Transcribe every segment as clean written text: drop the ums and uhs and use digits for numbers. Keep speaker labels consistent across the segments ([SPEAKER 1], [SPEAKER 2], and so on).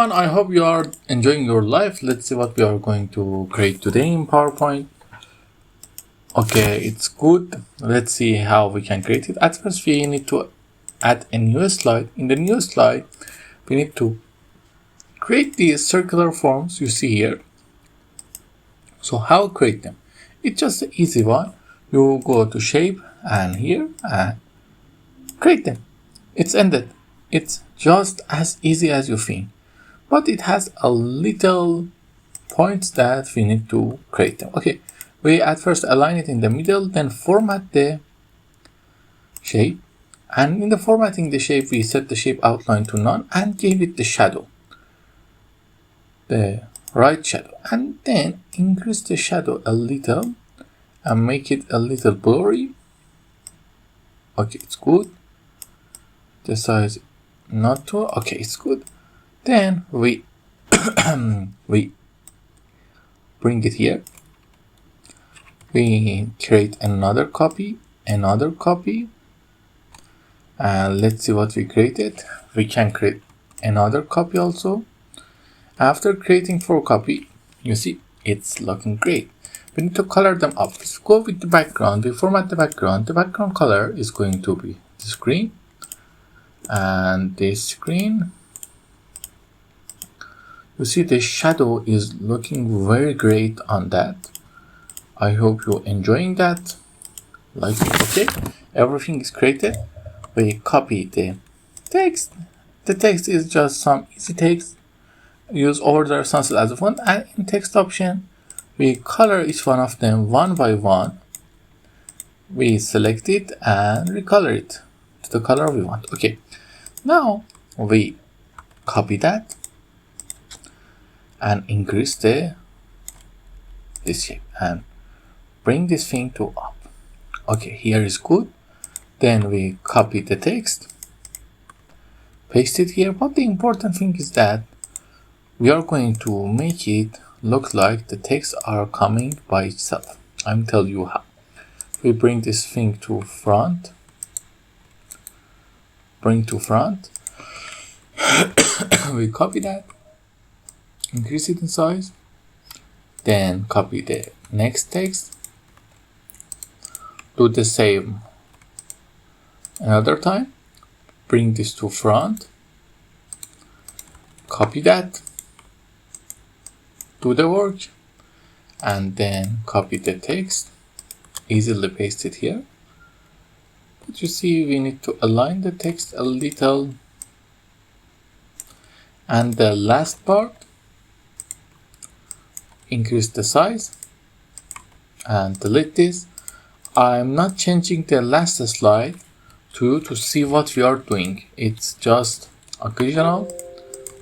[SPEAKER 1] everyone, I hope you are enjoying your life. Let's see what we are going to create today in PowerPoint. Okay, it's good. Let's see how we can create it. At first, we need to add a new slide. In the new slide, we need to create these circular forms you see here. So how create them? It's just an easy one. You go to shape and here and create them. It's ended. It's just as easy as you think, but it has a little points that we need to create them. Okay, we at first align it in the middle, then format the shape, and in the formatting the shape we set the shape outline to none and give it the shadow, the right shadow, and then increase the shadow a little and make it a little blurry. Okay, it's good. The size not too okay, it's good. Then we we bring it here. We create another copy, and let's see what we created. We can create another copy also. After creating 4 copy, you see it's looking great. We need to color them up. Let's go with the background. We format the background. The background color is going to be this green and this green. You see the shadow is looking very great on that. I hope you're enjoying that. Like it. Okay, everything is created. We copy the text. The text is just some easy text. Use order sunset as a font, and in text option we color each one of them one by one. We select it and recolor it to the color we want. Okay, now we copy that and increase this shape and bring this thing to up. Okay, here is good. Then we copy the text, paste it here, but the important thing is that we are going to make it look like the text are coming by itself. I'm telling you how. We bring this thing to front, we copy that, increase it in size, then copy the next text, do the same another time, bring this to front, copy that, do the work, and then copy the text, easily paste it here. But you see we need to align the text a little, and the last part, increase the size and delete this. I'm not changing the last slide to see what we are doing. It's just occasional.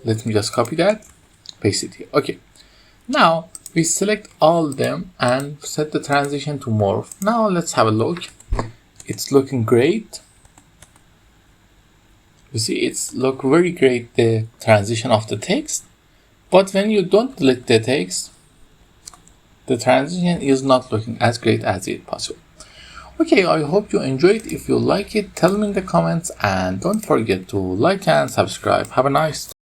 [SPEAKER 1] Let me just copy that, paste it here. Okay, now we select all of them and set the transition to morph. Now let's have a look. It's looking great. You see it's look very great, the transition of the text, but when you don't delete the text, the transition is not looking as great as it possible. Okay, I hope you enjoyed. If you like it, tell me in the comments, and don't forget to like and subscribe. Have a nice day.